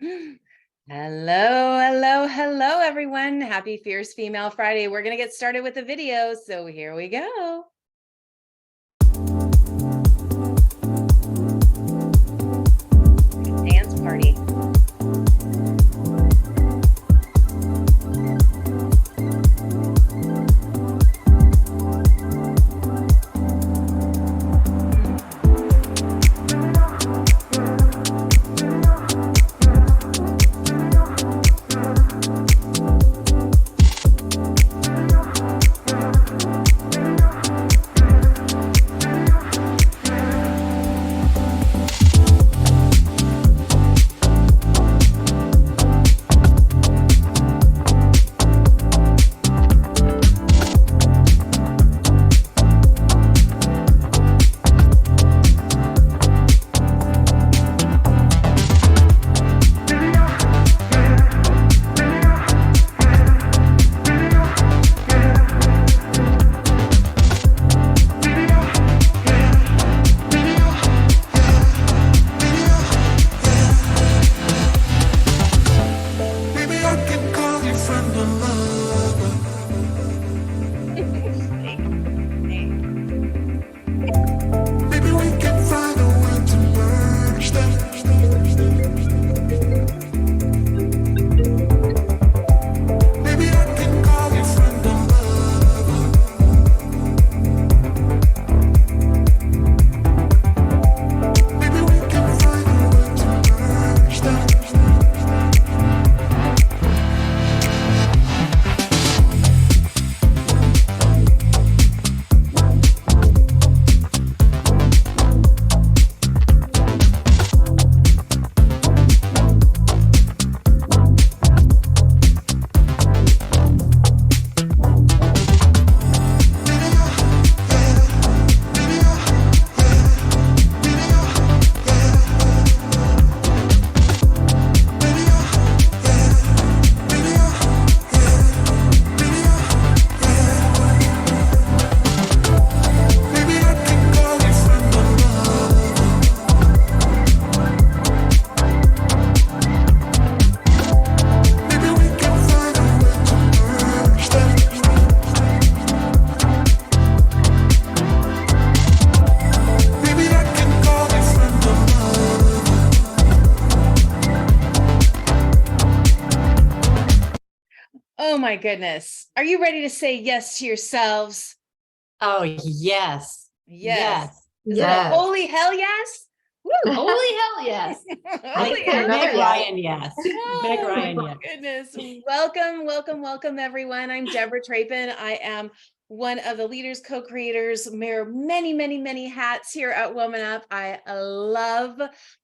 Hello, everyone. Happy Fierce Female Friday. We're going to get started with the video, so here we go. Dance party. Oh my goodness. Are you ready to say yes to yourselves? Oh, yes. Yes. Is Yes. it a holy hell yes? Woo, holy hell yes. Holy hell Meg yes. Ryan, yes. Meg Oh Ryan, my yes. goodness. Welcome, everyone. I'm Deborah Trapin. I am one of the leaders, co-creators, wear many hats here at WomanUP. I love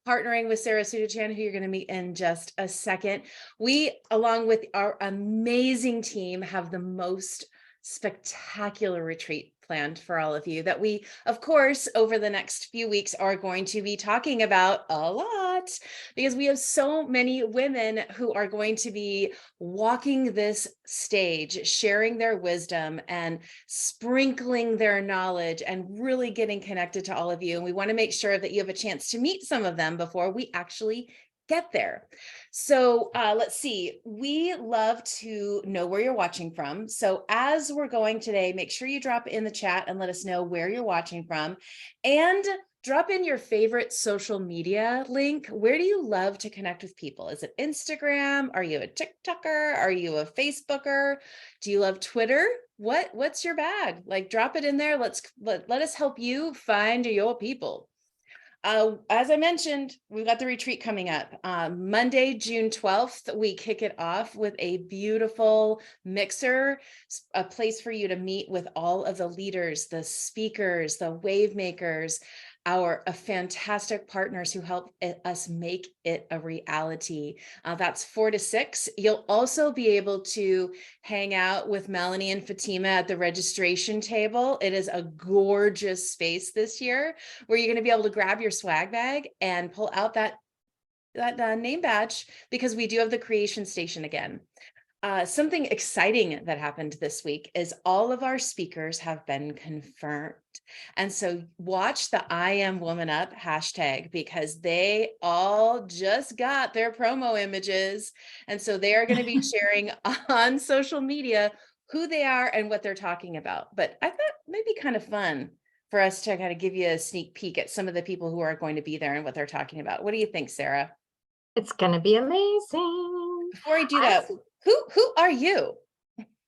partnering with Sarah Sudachan, who you're going to meet in just a second. We, along with our amazing team, have the most spectacular retreat planned for all of you that we, of course, over the next few weeks are going to be talking about a lot, because we have so many women who are going to be walking this stage, sharing their wisdom and sprinkling their knowledge and really getting connected to all of you. And we want to make sure that you have a chance to meet some of them before we actually get there. So let's see, we love to know where you're watching from. So as we're going today, make sure you drop in the chat and let us know where you're watching from, and drop in your favorite social media link. Where do you love to connect with people? Is it Instagram? Are you a TikToker? Are you a Facebooker? Do you love Twitter? What's your bag? Like, drop it in there. Let us help you find your people. As I mentioned, we've got the retreat coming up. Monday, June 12th, we kick it off with a beautiful mixer, a place for you to meet with all of the leaders, the speakers, the wave makers, our fantastic partners who help us make it a reality. That's 4 to 6. You'll also be able to hang out with Melanie and Fatima at the registration table. It is a gorgeous space this year where you're going to be able to grab your swag bag and pull out that name badge, because we do have the creation station again. Something exciting that happened this week is all of our speakers have been confirmed. And so watch the I Am Woman Up hashtag, because they all just got their promo images. And so they are going to be sharing on social media who they are and what they're talking about. But I thought maybe kind of fun for us to kind of give you a sneak peek at some of the people who are going to be there and what they're talking about. What do you think, Sarah? It's going to be amazing. Before I do that, who are you?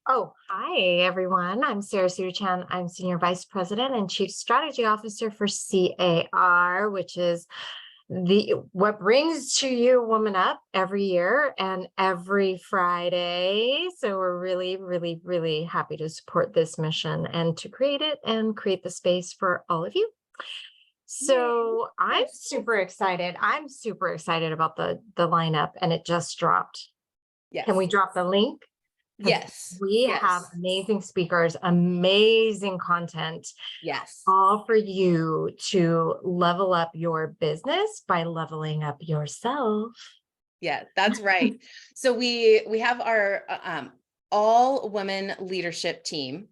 Oh, hi, everyone. I'm Sarah Chan. I'm Senior Vice President and Chief Strategy Officer for CAR, which is what brings to you Woman Up every year and every Friday. So we're really, really, really happy to support this mission and to create it and create the space for all of you. So I'm super excited. I'm super excited about the lineup, and it just dropped. Yes. Can we drop the link? Yes. We have amazing speakers, amazing content. Yes. All for you to level up your business by leveling up yourself. Yeah, that's right. So we have our all women leadership team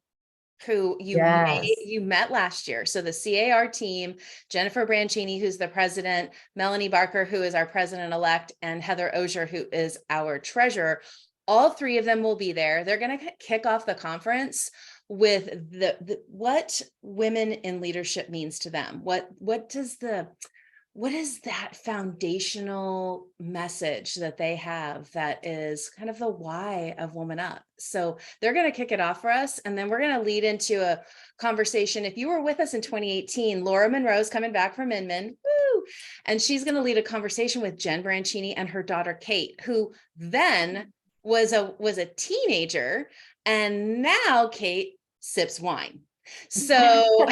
who you met last year. So the CAR team, Jennifer Branchini, who's the president, Melanie Barker, who is our president-elect, and Heather Osier, who is our treasurer. All three of them will be there. They're going to kick off the conference with the what women in leadership means to them. What is that foundational message that they have that is kind of the why of Woman Up? So they're going to kick it off for us, and then we're going to lead into a conversation. If you were with us in 2018, Laura Monroe's coming back from Inman, woo, and she's going to lead a conversation with Jen Branchini and her daughter Kate, who then was a teenager, and now Kate sips wine. So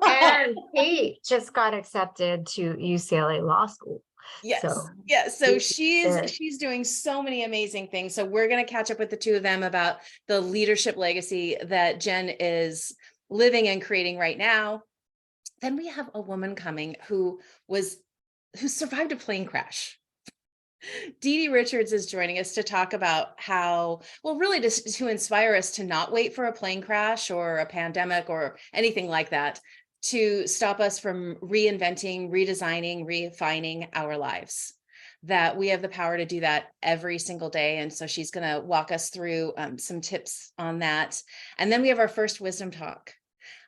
and Kate just got accepted to UCLA Law School. Yes. So she's doing so many amazing things. So we're going to catch up with the two of them about the leadership legacy that Jen is living and creating right now. Then we have a woman coming who survived a plane crash. Dee Dee Richards is joining us to talk about how, well, really to inspire us to not wait for a plane crash or a pandemic or anything like that to stop us from reinventing, redesigning, refining our lives, that we have the power to do that every single day. And so she's going to walk us through some tips on that. And then we have our first wisdom talk.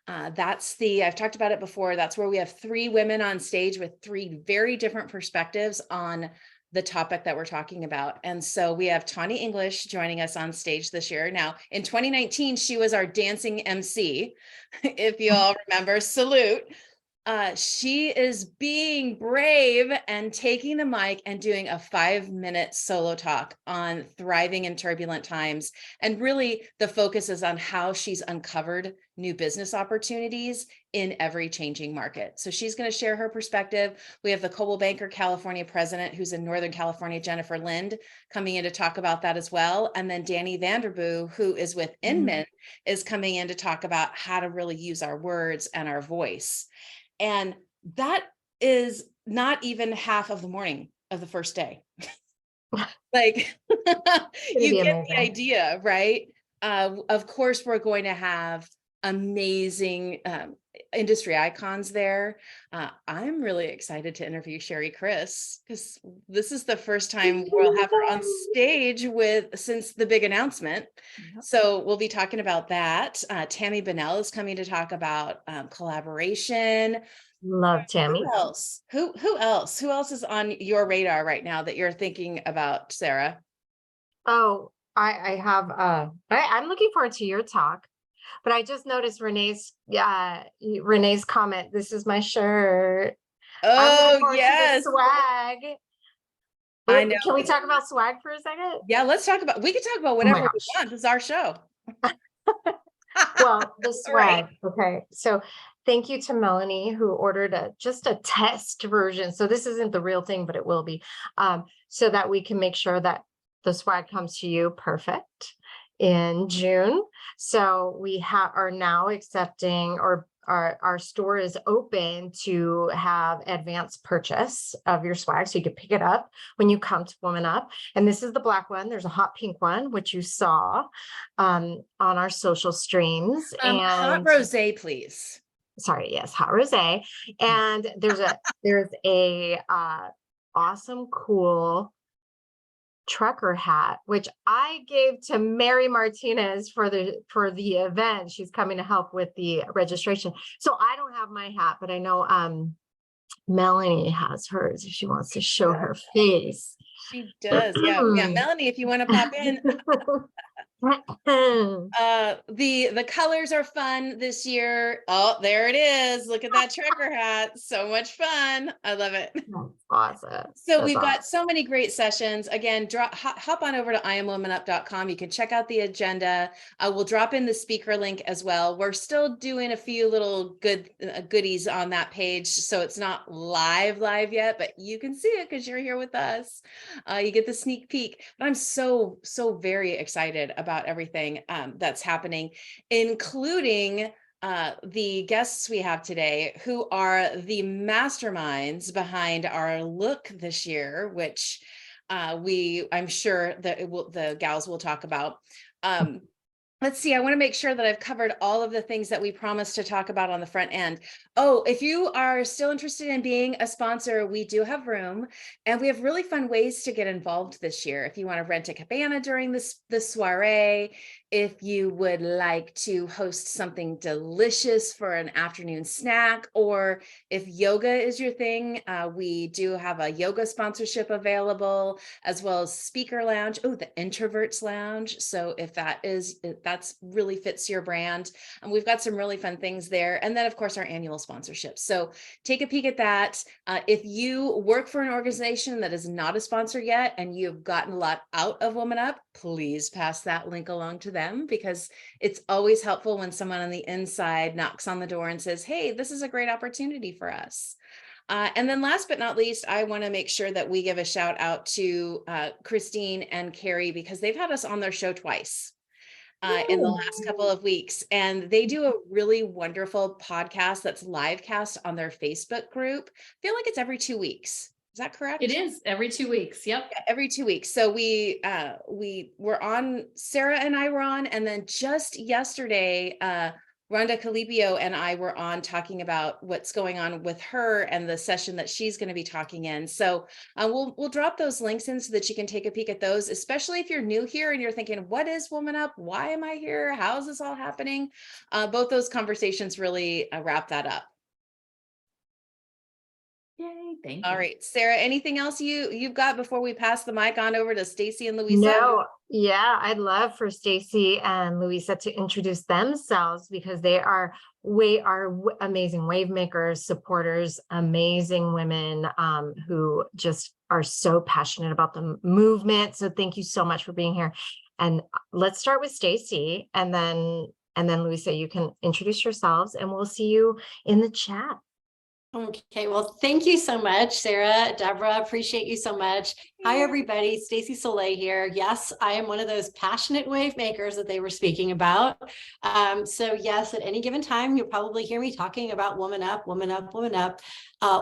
I've talked about it before. That's where we have three women on stage with three very different perspectives on the topic that we're talking about. And so we have Tawny English joining us on stage this year. Now, in 2019, she was our dancing MC, if you all remember, salute. She is being brave and taking the mic and doing a 5-minute solo talk on thriving in turbulent times. And really the focus is on how she's uncovered new business opportunities in every changing market. So she's going to share her perspective. We have the Coldwell Banker California president, who's in Northern California, Jennifer Lind, coming in to talk about that as well. And then Danny Vanderboe, who is with Inman, is coming in to talk about how to really use our words and our voice. And that is not even half of the morning of the first day. Like, you get the idea, right? Of course, we're going to have amazing industry icons there. I'm really excited to interview Sherry Chris, because this is the first time we'll have her on stage since the big announcement. So we'll be talking about that. Tammy Bunnell is coming to talk about collaboration. Love Tammy. Who else? Who else is on your radar right now that you're thinking about, Sarah? Oh, I have I'm looking forward to your talk. But I just noticed Renee's comment. This is my shirt. Oh, yes. Swag. I know. Can we talk about swag for a second? Yeah, we can talk about whatever we want. This is our show. Well, the swag. Right. Okay. So thank you to Melanie, who ordered just a test version. So this isn't the real thing, but it will be, so that we can make sure that the swag comes to you perfect in June. So we are now accepting, or our store is open to have advanced purchase of your swag. So you can pick it up when you come to WomanUP. And this is the black one. There's a hot pink one, which you saw on our social streams. Hot And rosé, please. sorry, yes, hot rosé. And there's a awesome, cool trucker hat, which I gave to Mary Martinez for the event. She's coming to help with the registration. So I don't have my hat, but I know Melanie has hers if she wants to show her face. She does. Yeah. Melanie, if you want to pop in. The colors are fun this year. Oh, there it is. Look at that trucker hat. So much fun. I love it. Awesome. So we've got so many great sessions. Again, hop on over to IamWomanUp.com. You can check out the agenda. We'll drop in the speaker link as well. We're still doing a few little goodies on that page. So it's not live yet, but you can see it because you're here with us. You get the sneak peek. But I'm so very excited about everything that's happening, including the guests we have today, who are the masterminds behind our look this year, which I'm sure that the gals will talk about. Let's see, I want to make sure that I've covered all of the things that we promised to talk about on the front end. Oh, if you are still interested in being a sponsor, we do have room, and we have really fun ways to get involved this year. If you want to rent a cabana during the soiree, if you would like to host something delicious for an afternoon snack, or if yoga is your thing, we do have a yoga sponsorship available, as well as speaker lounge. Oh, the introverts lounge. So if that's really fits your brand, and we've got some really fun things there. And then of course our annual sponsorship. So take a peek at that. If you work for an organization that is not a sponsor yet, and you've gotten a lot out of WomanUP, please pass that link along to them, because it's always helpful when someone on the inside knocks on the door and says, hey, this is a great opportunity for us. And then last but not least, I want to make sure that we give a shout out to Christine and Carrie, because they've had us on their show twice in the last couple of weeks. And they do a really wonderful podcast that's live cast on their Facebook group. I feel like it's every 2 weeks. Is that correct? It is every 2 weeks. Yep. Yeah, every 2 weeks. So we were on, Sarah and I were on, and then just yesterday, Rhonda Calipio and I were on talking about what's going on with her and the session that she's going to be talking in. So we'll drop those links in so that you can take a peek at those, especially if you're new here and you're thinking, what is WomanUP? Why am I here? How is this all happening? Both those conversations really wrap that up. Yay, thank you. All right, Sarah, anything else you've got before we pass the mic on over to Stacey and Luisa? No, yeah, I'd love for Stacey and Luisa to introduce themselves, because they are amazing WaveMaker supporters, amazing women who just are so passionate about the movement. So thank you so much for being here. And let's start with Stacey, and then Luisa, you can introduce yourselves, and we'll see you in the chat. Okay, well, thank you so much, Sarah, Deborah, appreciate you so much. Hi, everybody, Stacey Soleil here. Yes, I am one of those passionate wave makers that they were speaking about. So yes, at any given time, you'll probably hear me talking about WomanUP, WomanUP, WomanUP.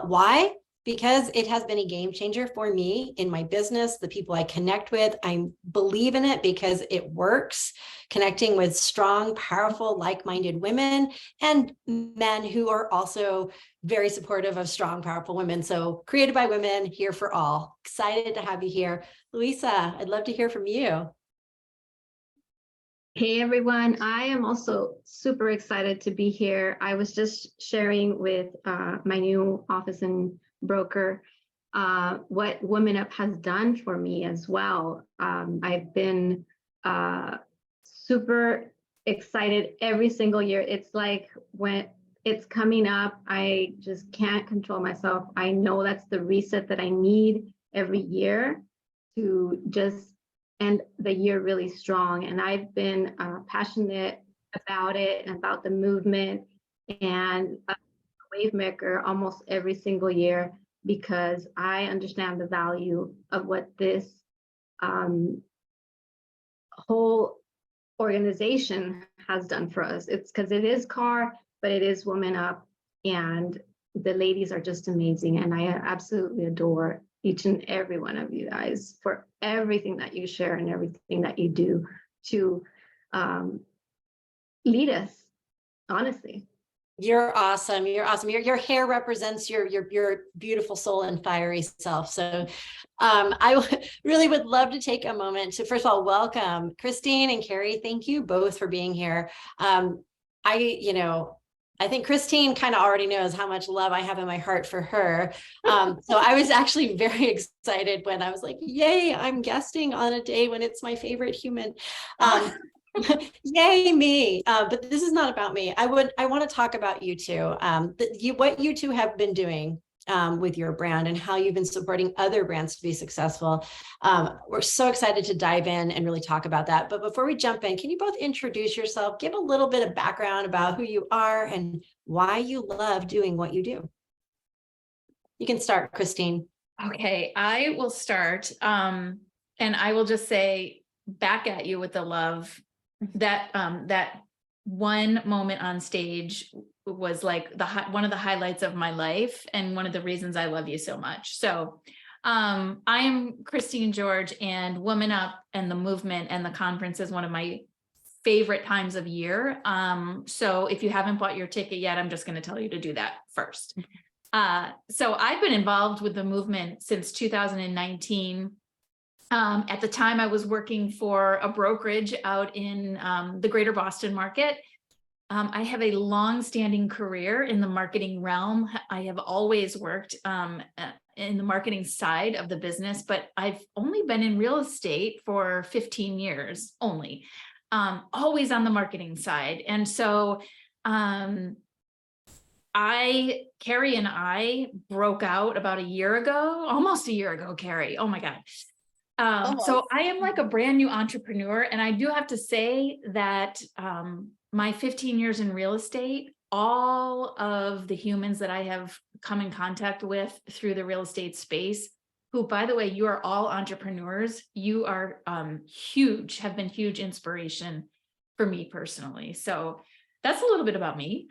Why? Because it has been a game changer for me in my business, the people I connect with. I believe in it because it works, connecting with strong, powerful, like-minded women and men who are also very supportive of strong, powerful women. So created by women, here for all. Excited to have you here. Luisa, I'd love to hear from you. Hey everyone, I am also super excited to be here. I was just sharing with my new office and broker what WomanUP has done for me as well. I've been super excited every single year. It's like when it's coming up, I just can't control myself. I know that's the reset that I need every year to just end the year really strong. And I've been passionate about it and about the movement and WaveMaker almost every single year, because I understand the value of what this whole organization has done for us. It's because it is car but it is WomanUP, and the ladies are just amazing. And I absolutely adore each and every one of you guys for everything that you share and everything that you do to lead us, honestly. You're awesome. You're awesome. Your hair represents your beautiful soul and fiery self. So really would love to take a moment to, first of all, welcome Christine and Carrie. Thank you both for being here. I think Christine kind of already knows how much love I have in my heart for her. So I was actually very excited when I was like, yay, I'm guesting on a day when it's my favorite human. Yay me. But this is not about me. I want to talk about you two. What you two have been doing with your brand and how you've been supporting other brands to be successful. We're so excited to dive in and really talk about that. But before we jump in, can you both introduce yourself, give a little bit of background about who you are and why you love doing what you do? You can start, Christine. Okay, I will start. And I will just say back at you with the love that that one moment on stage was like one of the highlights of my life and one of the reasons I love you so much. So I am Christine George, and WomanUP and the movement and the conference is one of my favorite times of year. So if you haven't bought your ticket yet, I'm just going to tell you to do that first. So I've been involved with the movement since 2019. At the time, I was working for a brokerage out in the greater Boston market. I have a long-standing career in the marketing realm. I have always worked in the marketing side of the business, but I've only been in real estate for 15 years only, always on the marketing side. And so Carrie and I broke out about a year ago, almost a year ago, Carrie. Oh my God. So I am like a brand new entrepreneur, and I do have to say that my 15 years in real estate, all of the humans that I have come in contact with through the real estate space, who, by the way, you are all entrepreneurs, you are huge, have been huge inspiration for me personally. So that's a little bit about me.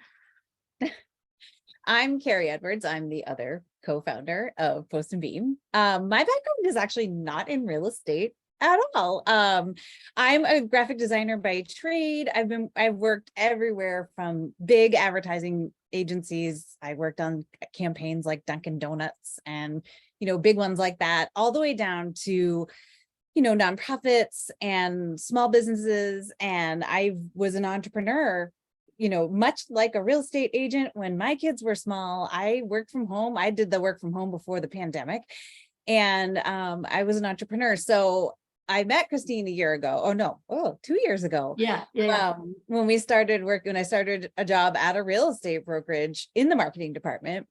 I'm Carrie Edwards. I'm the other co-founder of Post and Beam. My background is actually not in real estate at all. I'm a graphic designer by trade. I've worked everywhere from big advertising agencies. I worked on campaigns like Dunkin' Donuts and, big ones like that, all the way down to, nonprofits and small businesses. And I was an entrepreneur, much like a real estate agent. When my kids were small, I worked from home. I did the work from home before the pandemic. And I was an entrepreneur. So I met Christine a year ago. 2 years ago. Yeah. When I started a job at a real estate brokerage in the marketing department.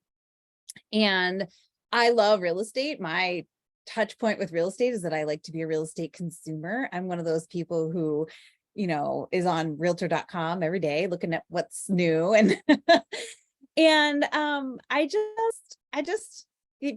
And I love real estate. My touch point with real estate is that I like to be a real estate consumer. I'm one of those people who is on realtor.com every day looking at what's new. And, and I just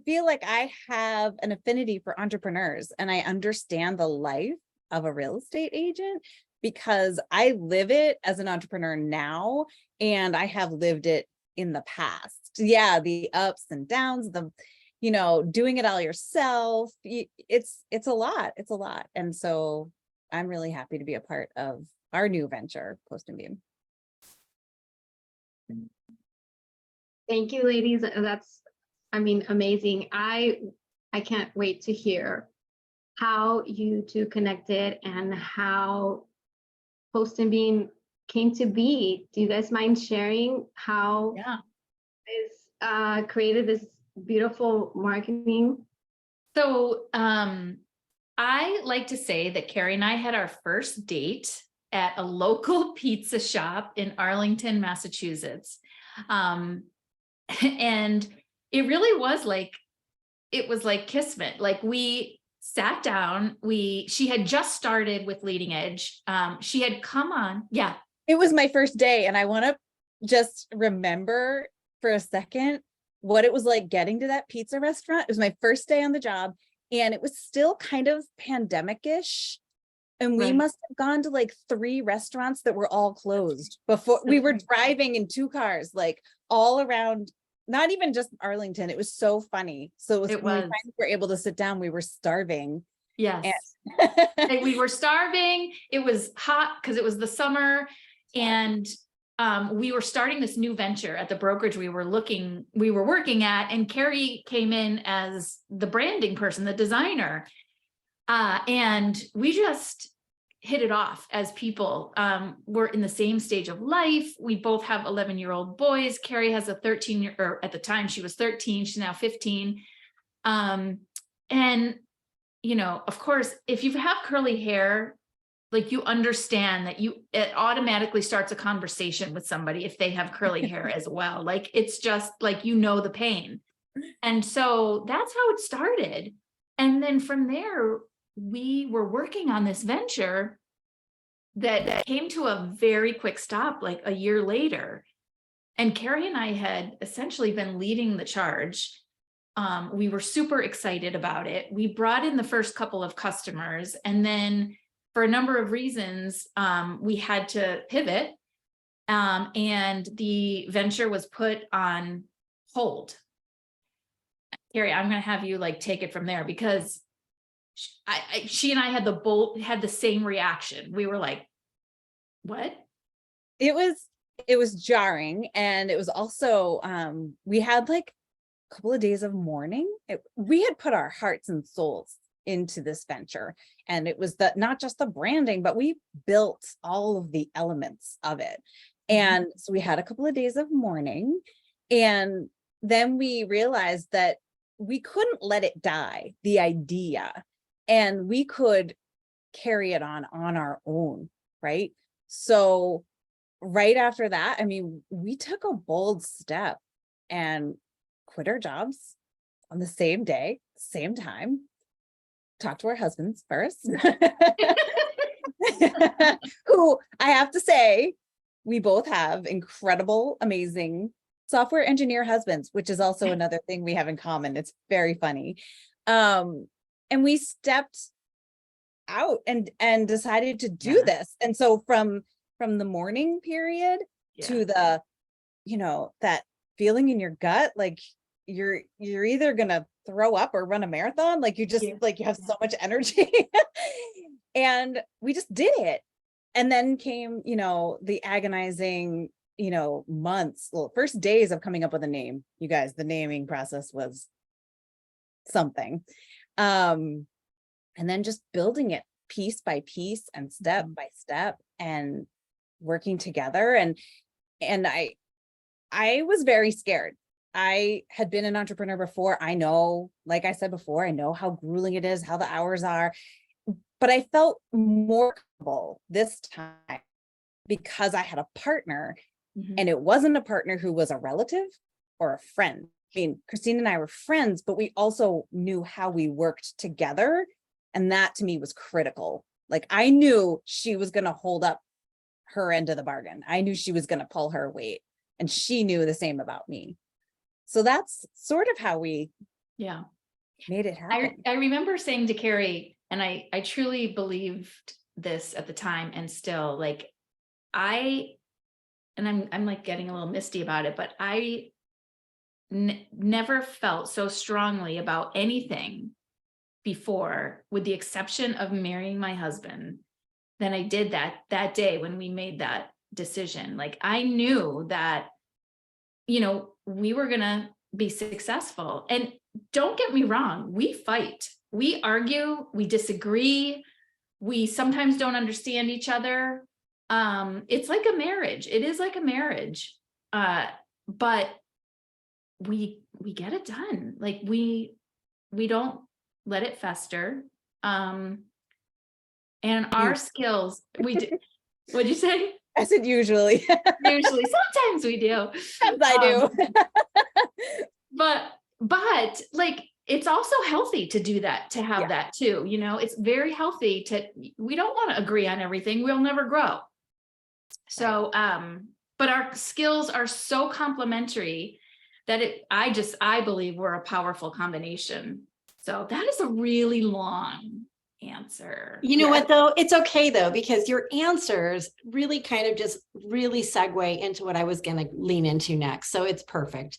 feel like I have an affinity for entrepreneurs, and I understand the life of a real estate agent because I live it as an entrepreneur now, and I have lived it in the past. Yeah, the ups and downs, doing it all yourself. It's a lot. It's a lot. And so I'm really happy to be a part of our new venture, Post and Beam. Thank you, ladies. That's, amazing. I can't wait to hear how you two connected and how Post and Beam came to be. Do you guys mind sharing how is created this beautiful marketing? So I like to say that Carrie and I had our first date at a local pizza shop in Arlington, Massachusetts. And it really was like, kismet. Like, we sat down, she had just started with Leading Edge. She had come on. Yeah. It was my first day. And I want to just remember for a second what it was like getting to that pizza restaurant. It was my first day on the job, and it was still kind of pandemic-ish And we Right. must have gone to like 3 restaurants that were all closed before we were driving in 2 cars, like all around, not even just Arlington. It was so funny. So It when we was. finally were able to sit down, we were starving. Yes. And And we were starving. It was hot because it was the summer. And we were starting this new venture at the brokerage we were working at, and Carrie came in as the branding person, the designer. And we just hit it off as people. We're in the same stage of life. We both have 11-year-old boys. Carrie has a 13-year, or at the time she was 13, she's now 15. And you know, of course, if you have curly hair, like you understand that it automatically starts a conversation with somebody if they have curly hair as well. Like, it's just like, you know, the pain. And so that's how it started. And then from there, we were working on this venture that came to a very quick stop, like a year later. And Carrie and I had essentially been leading the charge. We were super excited about it. We brought in the first couple of customers, and then for a number of reasons, we had to pivot, and the venture was put on hold. Carrie, I'm going to have you like take it from there, because she and I had the same reaction. We were like, what? it was jarring. And it was also, we had like a couple of days of mourning. We had put our hearts and souls into this venture, and it was not just the branding, but we built all of the elements of it. And so we had a couple of days of mourning, and then we realized that we couldn't let it die, the idea, and we could carry it on our own, right? So right after that, I mean, we took a bold step and quit our jobs on the same day, same time, talked to our husbands first, who I have to say, we both have incredible, amazing software engineer husbands, which is also another thing we have in common. It's very funny. And we stepped out and decided to do this. And so from the mourning period to the, you know, that feeling in your gut, like you're either gonna throw up or run a marathon, like you just like you have so much energy. And we just did it. And then came, you know, the agonizing, you know, months, well, first days of coming up with a name. You guys, the naming process was something. And then just building it piece by piece and step by step and working together. And I was very scared. I had been an entrepreneur before. I know, like I said before, I know how grueling it is, how the hours are, but I felt more comfortable this time because I had a partner, and it wasn't a partner who was a relative or a friend. I mean, Christine and I were friends, but we also knew how we worked together. And that to me was critical. Like, I knew she was going to hold up her end of the bargain. I knew she was going to pull her weight, and she knew the same about me. So that's sort of how we made it happen. I remember saying to Carrie, and I truly believed this at the time, and still, like, I'm like getting a little misty about it, but I never felt so strongly about anything before, with the exception of marrying my husband, than I did that day when we made that decision. Like, I knew that, you know, we were gonna be successful. And don't get me wrong, we fight, we argue, we disagree, we sometimes don't understand each other. It's like a marriage. It is like a marriage. But we get it done. Like, we don't let it fester. And our skills, we do. What'd you say? I said usually. Usually, sometimes we do. Yes, I do. But like, it's also healthy to do that, to have that too. You know, it's very healthy we don't want to agree on everything. We'll never grow. So, but our skills are so complementary that I believe we're a powerful combination. So that is a really long answer. You know what though? It's okay though, because your answers really kind of just really segue into what I was going to lean into next. So it's perfect.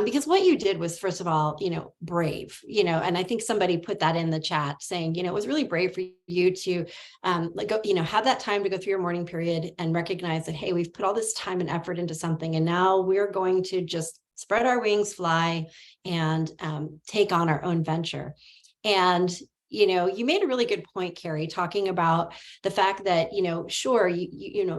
Because what you did was, first of all, brave, and I think somebody put that in the chat saying, it was really brave for you to have that time to go through your mourning period and recognize that, hey, we've put all this time and effort into something, and now we're going to just spread our wings, fly, and take on our own venture. And you made a really good point, Carrie, talking about the fact that, sure,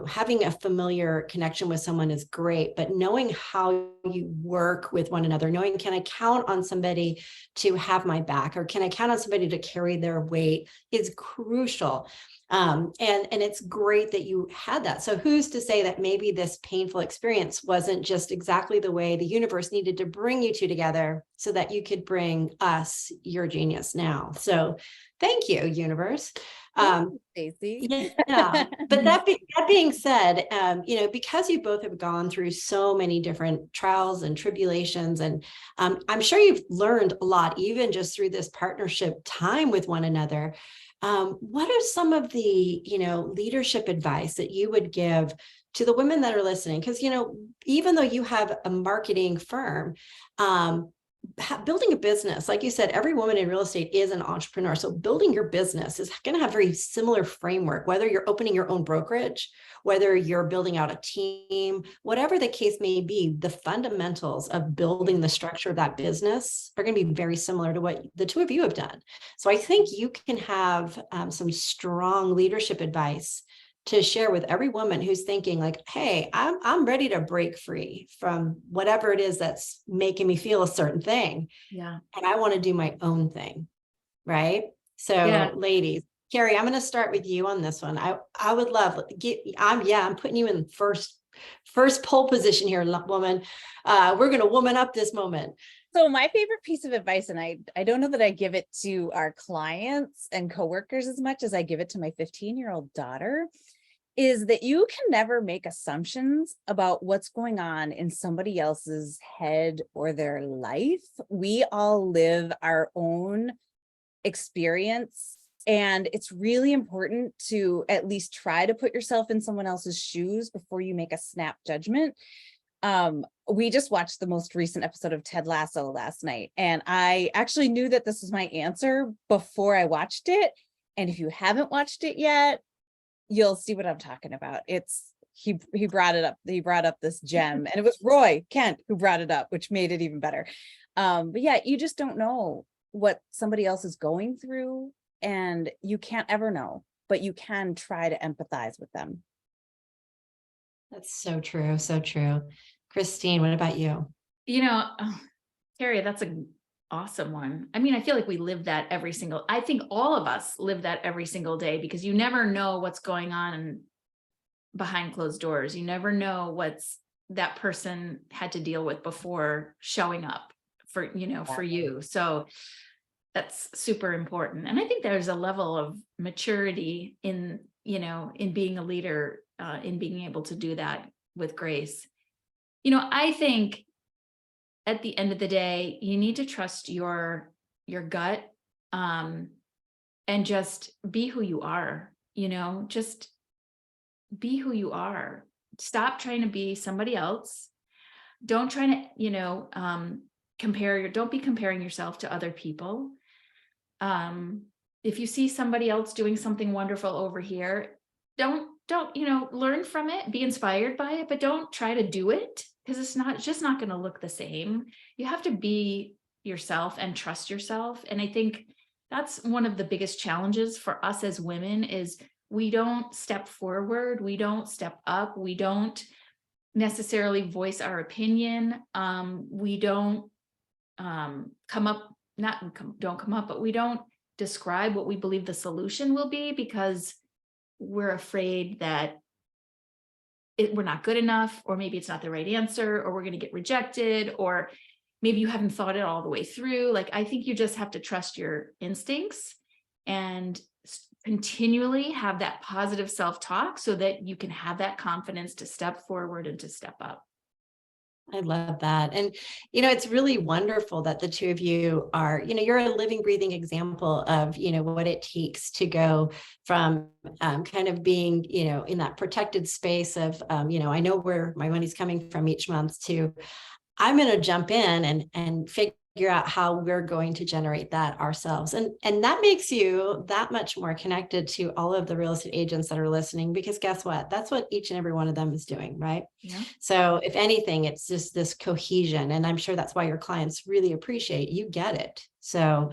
having a familiar connection with someone is great, but knowing how you work with one another, knowing, can I count on somebody to have my back, or can I count on somebody to carry their weight, is crucial. And it's great that you had that. So who's to say that maybe this painful experience wasn't just exactly the way the universe needed to bring you two together so that you could bring us your genius now. So thank you, universe. Stacey. Yeah, but that being said, because you both have gone through so many different trials and tribulations, and I'm sure you've learned a lot, even just through this partnership time with one another. What are some of the, leadership advice that you would give to the women that are listening? Because, even though you have a marketing firm, building a business, like you said, every woman in real estate is an entrepreneur. So building your business is going to have very similar framework, whether you're opening your own brokerage, whether you're building out a team, whatever the case may be, the fundamentals of building the structure of that business are going to be very similar to what the two of you have done. So I think you can have some strong leadership advice to share with every woman who's thinking like, hey, I'm ready to break free from whatever it is that's making me feel a certain thing. Yeah. And I want to do my own thing. Right. So ladies, Carrie, I'm going to start with you on this one. I would love, I'm putting you in first pole position here, woman. We're going to woman up this moment. So my favorite piece of advice, and I don't know that I give it to our clients and coworkers as much as I give it to my 15-year-old daughter, is that you can never make assumptions about what's going on in somebody else's head or their life. We all live our own experience, and it's really important to at least try to put yourself in someone else's shoes before you make a snap judgment. We just watched the most recent episode of Ted Lasso last night, and I actually knew that this was my answer before I watched it. And if you haven't watched it yet, you'll see what I'm talking about. He brought it up. He brought up this gem, and it was Roy Kent who brought it up, which made it even better. But yeah, you just don't know what somebody else is going through, and you can't ever know, but you can try to empathize with them. That's so true. So true. Christine, what about you? Carrie, that's an awesome one. I mean, I feel like we live that I think all of us live that every single day, because you never know what's going on behind closed doors. You never know what's that person had to deal with before showing up for you. So that's super important. And I think there's a level of maturity in being a leader, in being able to do that with grace. I think at the end of the day, you need to trust your gut, and just be who you are, just be who you are. Stop trying to be somebody else. Don't try to, don't be comparing yourself to other people. If you see somebody else doing something wonderful over here, don't, learn from it, be inspired by it, but don't try to do it, because it's just not going to look the same. You have to be yourself and trust yourself. And I think that's one of the biggest challenges for us as women is we don't step forward. We don't step up. We don't necessarily voice our opinion. We don't but we don't describe what we believe the solution will be, because we're afraid that we're not good enough, or maybe it's not the right answer, or we're going to get rejected, or maybe you haven't thought it all the way through. Like, I think you just have to trust your instincts and continually have that positive self-talk so that you can have that confidence to step forward and to step up. I love that. And, it's really wonderful that the two of you are, you're a living, breathing example of, what it takes to go from kind of being, in that protected space of, I know where my money's coming from each month to, I'm going to jump in and figure out how we're going to generate that ourselves. And that makes you that much more connected to all of the real estate agents that are listening, because guess what? That's what each and every one of them is doing, right? Yeah. So if anything, it's just this cohesion. And I'm sure that's why your clients really appreciate you get it. So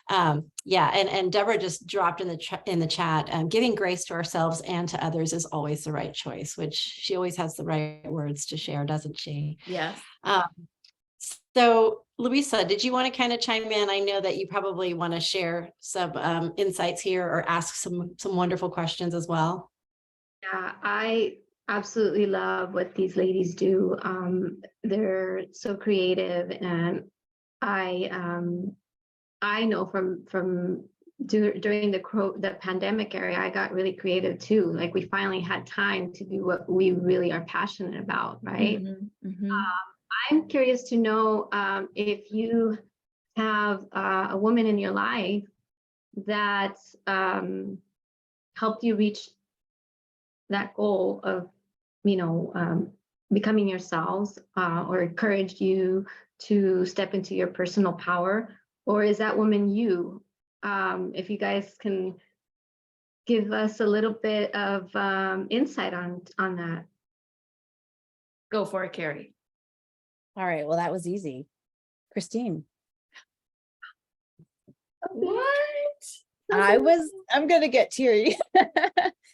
yeah. And Deborah just dropped in the chat, giving grace to ourselves and to others is always the right choice, which she always has the right words to share, doesn't she? Yes. So Luisa, did you want to kind of chime in? I know that you probably want to share some insights here or ask some wonderful questions as well. Yeah, I absolutely love what these ladies do. They're so creative, and I know from during the pandemic era, I got really creative too. Like, we finally had time to do what we really are passionate about, right? Mm-hmm, mm-hmm. I'm curious to know if you have a woman in your life that helped you reach that goal of, becoming yourselves, or encouraged you to step into your personal power, or is that woman you? If you guys can give us a little bit of insight on that. Go for it, Carrie. All right. Well, that was easy. Christine. What? I'm going to get teary.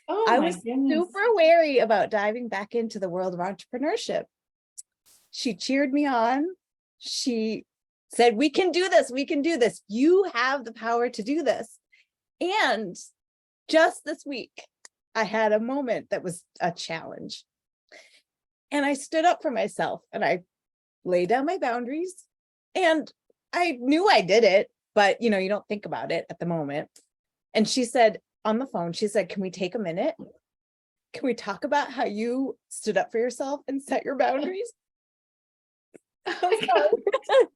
Oh, I my was goodness. super wary about diving back into the world of entrepreneurship. She cheered me on. She said, we can do this. We can do this. You have the power to do this. And just this week, I had a moment that was a challenge. And I stood up for myself and I laid down my boundaries. And I knew I did it, but you don't think about it at the moment. And she said on the phone, she said, can we take a minute? Can we talk about how you stood up for yourself and set your boundaries?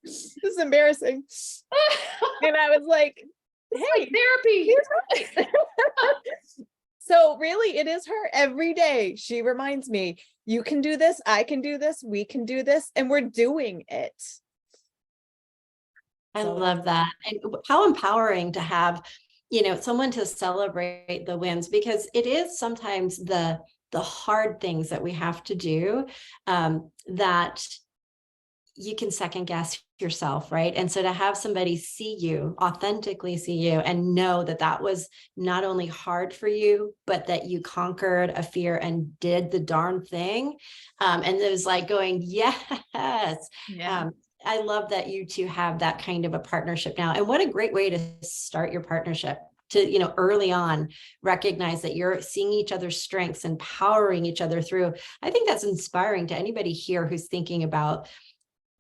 This is embarrassing. And I was like, hey, therapy. Right. So really, it is her every day. She reminds me, you can do this, I can do this, we can do this, and we're doing it. I love that. And how empowering to have, someone to celebrate the wins, because it is sometimes the hard things that we have to do that you can second guess yourself, right? And so to have somebody see you, authentically see you, and know that that was not only hard for you, but that you conquered a fear and did the darn thing. And it was like going, yes. Yeah. I love that you two have that kind of a partnership now. And what a great way to start your partnership, to, early on, recognize that you're seeing each other's strengths, empowering each other through. I think that's inspiring to anybody here who's thinking about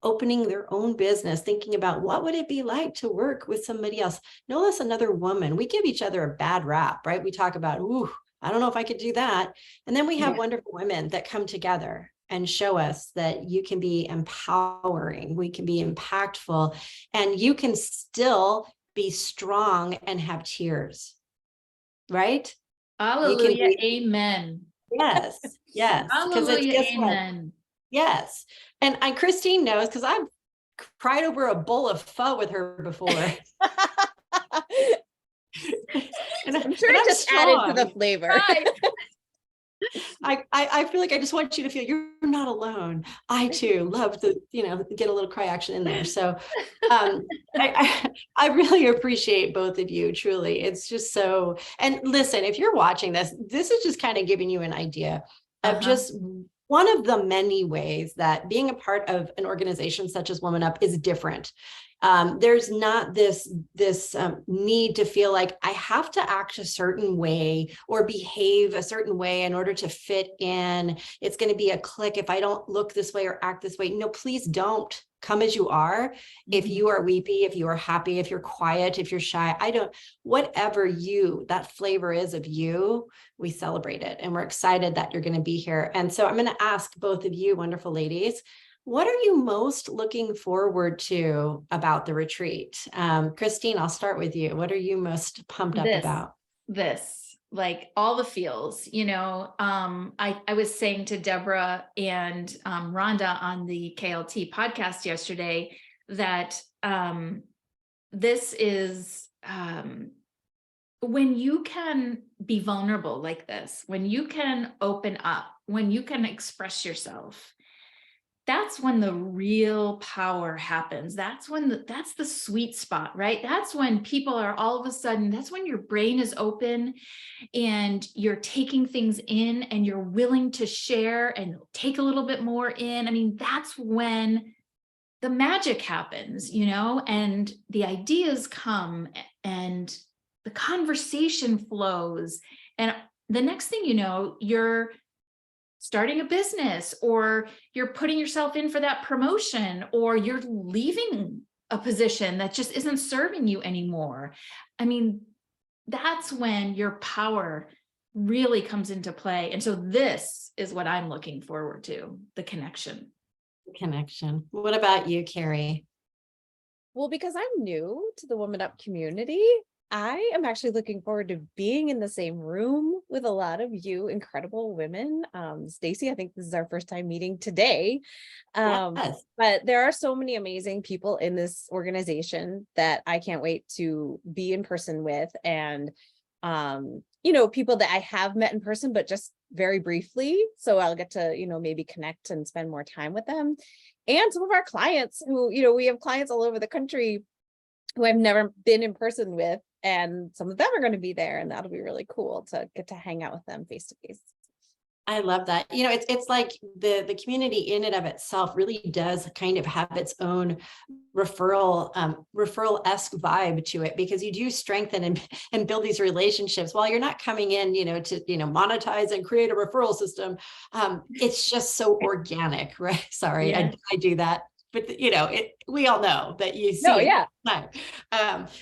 opening their own business, thinking about what would it be like to work with somebody else, no less another woman. We give each other a bad rap, right? We talk about, ooh, I don't know if I could do that. And then we have wonderful women that come together and show us that you can be empowering, we can be impactful, and you can still be strong and have tears, right? Hallelujah. Amen. Yes. Yes. Hallelujah. Amen. Yes. And Christine knows, because I've cried over a bowl of pho with her before. And I'm sure it just added to the flavor. Right. I feel like I just want you to feel you're not alone. I too love to, get a little cry action in there. So I really appreciate both of you, truly. It's just so, and listen, if you're watching this is just kind of giving you an idea of just one of the many ways that being a part of an organization such as WomanUP is different. There's not this need to feel like I have to act a certain way or behave a certain way in order to fit in. It's going to be a clique if I don't look this way or act this way. No, please don't. Come as you are. If you are weepy, if you are happy, if you're quiet, if you're shy, whatever that flavor is of you, we celebrate it. And we're excited that you're going to be here. And so I'm going to ask both of you wonderful ladies, What are you most looking forward to about the retreat? Christine, I'll start with you. What are you most pumped up about? This, like all the feels, I was saying to Deborah and Rhonda on the KLT podcast yesterday that this is when you can be vulnerable like this, when you can open up, when you can express yourself, that's when the real power happens. That's when that's the sweet spot, right? That's when people are all of a sudden, that's when your brain is open and you're taking things in and you're willing to share and take a little bit more in. I mean, that's when the magic happens, and the ideas come and the conversation flows. And the next thing you know, you're starting a business, or you're putting yourself in for that promotion, or you're leaving a position that just isn't serving you anymore. I mean, that's when your power really comes into play. And so this is what I'm looking forward to, the connection. Connection. What about you, Carrie? Well, because I'm new to the WomanUP community, I am actually looking forward to being in the same room with a lot of you incredible women. Stacey, I think this is our first time meeting today. Yes. But there are so many amazing people in this organization that I can't wait to be in person with. And, people that I have met in person, but just very briefly. So I'll get to, maybe connect and spend more time with them. And some of our clients who, we have clients all over the country who I've never been in person with, and some of them are going to be there, and that'll be really cool to get to hang out with them face to face. I love that. It's like the community in and of itself really does kind of have its own referral-esque vibe to it, because you do strengthen and build these relationships while you're not coming in, to monetize and create a referral system. It's just so organic, right? Sorry, Yeah. I do that. But we all know that you see. No, yeah.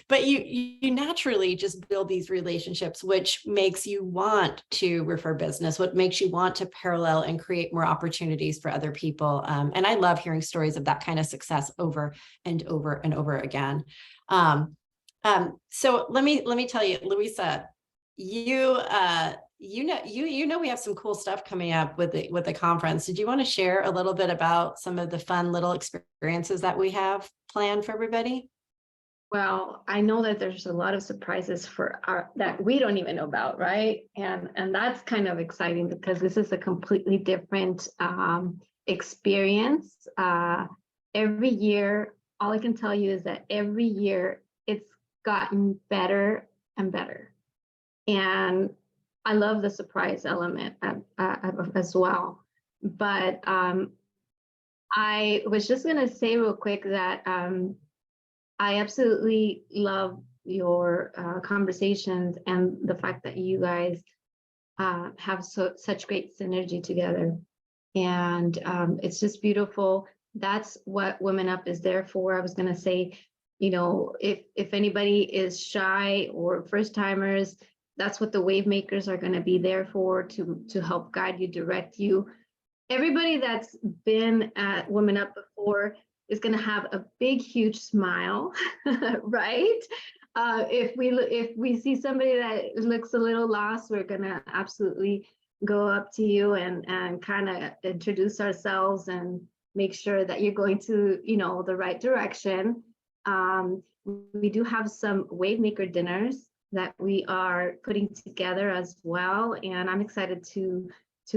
But you naturally just build these relationships, which makes you want to refer business, what makes you want to parallel and create more opportunities for other people. And I love hearing stories of that kind of success over and over and over again. So let me tell you, Luisa, we have some cool stuff coming up with the conference. Did you want to share a little bit about some of the fun little experiences that we have planned for everybody? Well, I know that there's a lot of surprises that we don't even know about, right? And that's kind of exciting, because this is a completely different experience. Every year, all I can tell you is that every year it's gotten better and better. And I love the surprise element as well. But I was just going to say real quick that I absolutely love your conversations and the fact that you guys have such great synergy together. And it's just beautiful. That's what WomanUP is there for. I was going to say, if anybody is shy or first timers, that's what the WaveMakers are going to be there for, to help guide you, direct you. Everybody that's been at WomanUP before is going to have a big, huge smile, right? If we see somebody that looks a little lost, we're going to absolutely go up to you and kind of introduce ourselves and make sure that you're going to, the right direction. We do have some WaveMaker dinners that we are putting together as well, and I'm excited to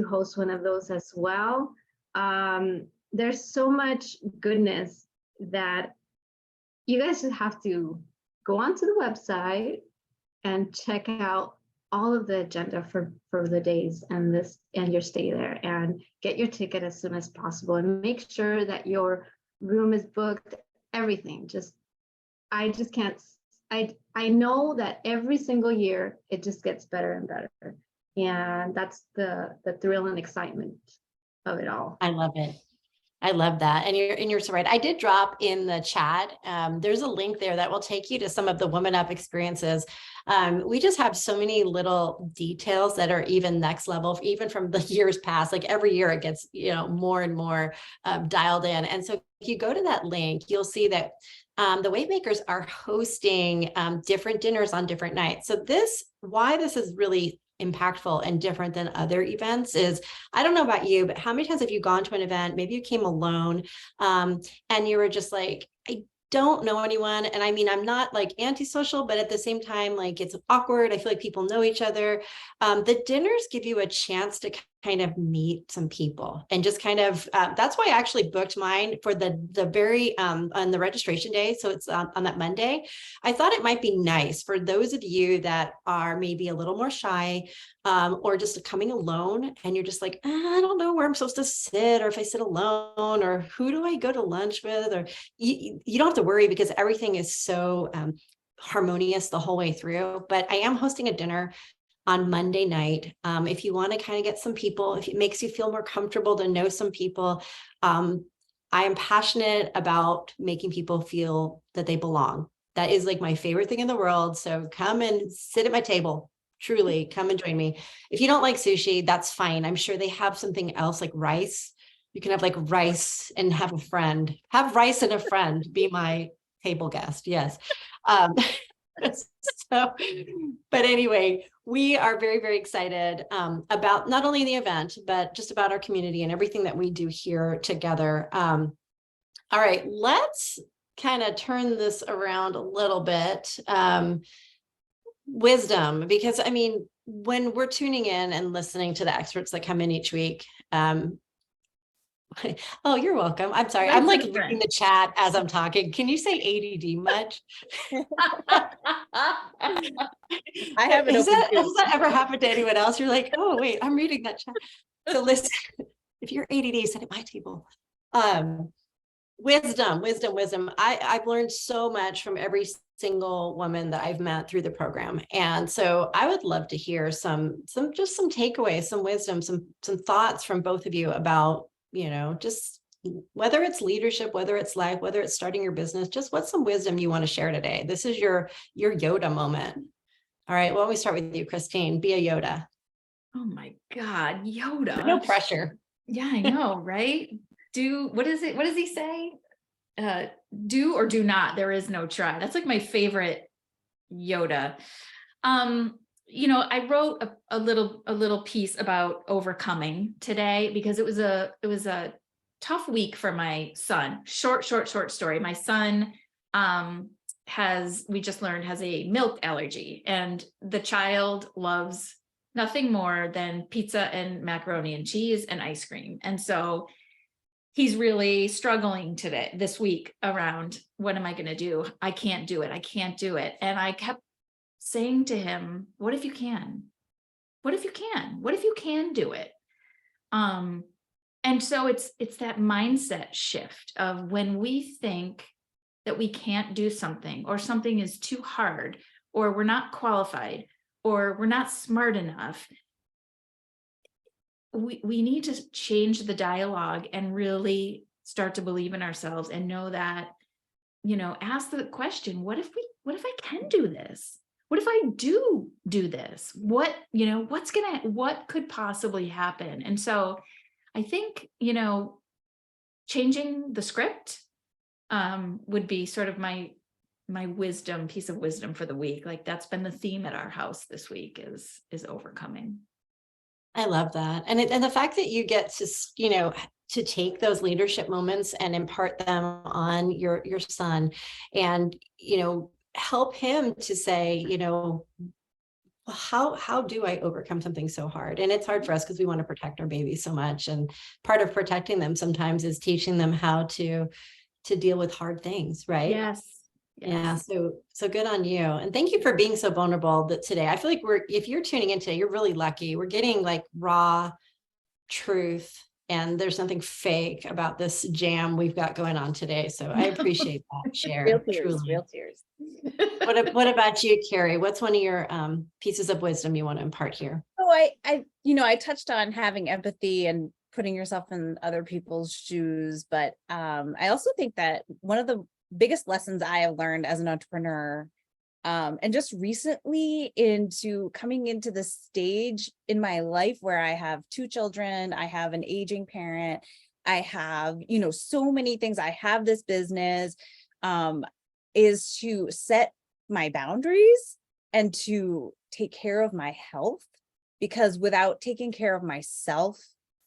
host one of those as well. There's so much goodness that you guys just have to go onto the website and check out all of the agenda for the days and your stay there, and get your ticket as soon as possible, and make sure that your room is booked, everything. I know that every single year it just gets better and better. And that's the thrill and excitement of it all. I love it. I love that. And you're so right. I did drop in the chat. There's a link there that will take you to some of the WomanUP experiences. We just have so many little details that are even next level, even from the years past. Like every year it gets, more and more dialed in. And so if you go to that link, you'll see that the Wavemakers are hosting different dinners on different nights. So why this is really impactful and different than other events is, I don't know about you, but how many times have you gone to an event, maybe you came alone, and you were just like, I don't know anyone. And I mean, I'm not like antisocial, but at the same time, like it's awkward. I feel like people know each other. The dinners give you a chance to kind of meet some people and just kind of, that's why I actually booked mine for the very, on the registration day. So it's on that Monday. I thought it might be nice for those of you that are maybe a little more shy, or just coming alone and you're just like, I don't know where I'm supposed to sit, or if I sit alone, or who do I go to lunch with, or you don't have to worry because everything is so harmonious the whole way through. But I am hosting a dinner on Monday night. If you want to kind of get some people, if it makes you feel more comfortable to know some people, I am passionate about making people feel that they belong. That is like my favorite thing in the world. So come and sit at my table. Truly, come and join me. If you don't like sushi, that's fine. I'm sure they have something else like rice. You can have like rice and have a friend. Have rice and a friend. Be my table guest. Yes. So, but anyway, we are very, very excited about not only the event, but just about our community and everything that we do here together. All right, let's kind of turn this around a little bit. Wisdom, because I mean, when we're tuning in and listening to the experts that come in each week, oh, you're welcome. I'm sorry. I'm like reading the chat as I'm talking. Can you say ADD much? I haven't Has that ever happened to anyone else? You're like, oh, wait, I'm reading that chat. So listen, if you're ADD, sit at my table. Wisdom. I've learned so much from every single woman that I've met through the program. And so I would love to hear some takeaways, some wisdom, some thoughts from both of you about, just whether it's leadership, whether it's life, whether it's starting your business, just what's some wisdom you want to share today? This is your Yoda moment. All right. Well, we start with you, Christine. Be a Yoda. Oh my God, Yoda. No pressure. Yeah, I know, right? What is it? What does he say? Do or do not. There is no try. That's like my favorite Yoda. I wrote a little piece about overcoming today because it was a tough week for my son. Short story. My son we just learned has a milk allergy, and the child loves nothing more than pizza and macaroni and cheese and ice cream. And so he's really struggling this week around, what am I going to do? I can't do it. And I kept saying to him, what if you can? What if you can? What if you can do it? And so it's that mindset shift of when we think that we can't do something, or something is too hard, or we're not qualified, or we're not smart enough. We need to change the dialogue and really start to believe in ourselves and know that, ask the question, what if I can do this? What if I do this? What could possibly happen? And so I think, changing the script would be sort of my piece of wisdom for the week. Like that's been the theme at our house this week is overcoming. I love that. And the fact that you get to take those leadership moments and impart them on your son and, help him to say, how do I overcome something so hard? And it's hard for us because we want to protect our babies so much. And part of protecting them sometimes is teaching them how to deal with hard things, right? Yes. Yeah. So good on you. And thank you for being so vulnerable today. I feel like if you're tuning in today, you're really lucky. We're getting like raw truth, and there's nothing fake about this jam we've got going on today. So I appreciate that share. Real tears, truly. real tears. What about you, Carrie? What's one of your pieces of wisdom you want to impart here? So I touched on having empathy and putting yourself in other people's shoes. But I also think that one of the biggest lessons I have learned as an entrepreneur, and just recently coming into the stage in my life where I have 2 children, I have an aging parent, I have, so many things, I have this business, is to set my boundaries and to take care of my health, because without taking care of myself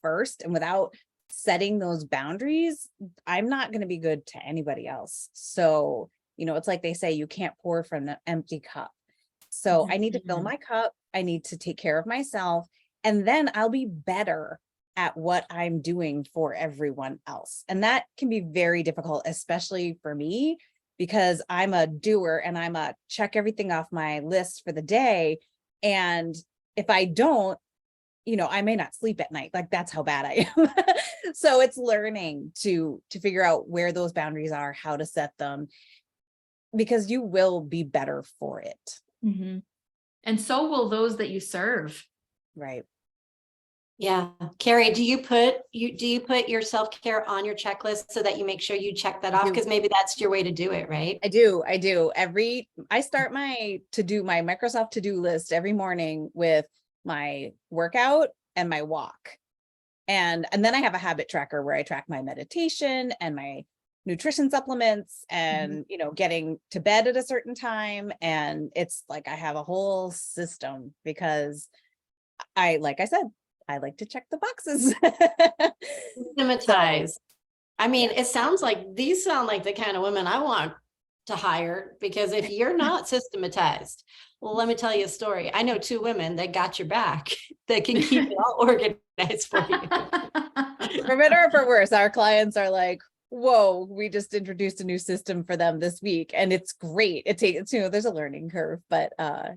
first and without setting those boundaries, I'm not going to be good to anybody else. So, it's like they say, you can't pour from an empty cup. So I need to fill my cup. I need to take care of myself, and then I'll be better at what I'm doing for everyone else. And that can be very difficult, especially for me, because I'm a doer and I'm a check everything off my list for the day. And if I don't, I may not sleep at night. Like, that's how bad I am. So it's learning to figure out where those boundaries are, how to set them, because you will be better for it. Mm-hmm. And so will those that you serve. Right. Yeah. Carrie, do you put your self-care on your checklist so that you make sure you check that off? Because maybe that's your way to do it, right? I do. I start my Microsoft to-do list every morning with my workout and my walk. And then I have a habit tracker where I track my meditation and my nutrition supplements and, getting to bed at a certain time. And it's like, I have a whole system because like I said, I like to check the boxes. Systematize. I mean, it sounds like these sound like the kind of women I want to hire, because if you're not systematized, well, let me tell you a story. I know 2 women that got your back that can keep it all organized for you. For better or for worse, our clients are like, whoa, we just introduced a new system for them this week. And it's great. It takes, there's a learning curve, but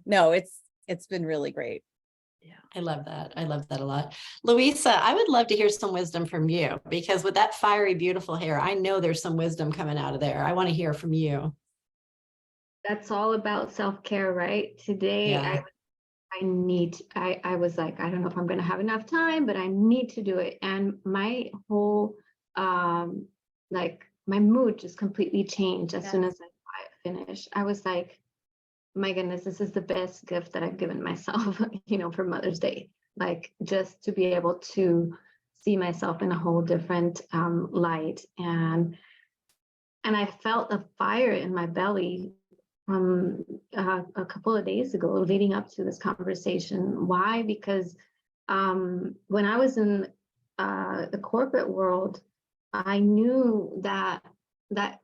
no, it's been really great. Yeah, I love that. I love that a lot. Luisa, I would love to hear some wisdom from you, because with that fiery, beautiful hair, I know there's some wisdom coming out of there. I want to hear from you. That's all about self-care, right? Today, Yeah. I was like, I don't know if I'm going to have enough time, but I need to do it. And my whole, my mood just completely changed as soon as I finished. I was like, my goodness, this is the best gift that I've given myself, for Mother's Day. Like, just to be able to see myself in a whole different light. And I felt a fire in my belly from a couple of days ago, leading up to this conversation. Why? Because when I was in the corporate world, I knew that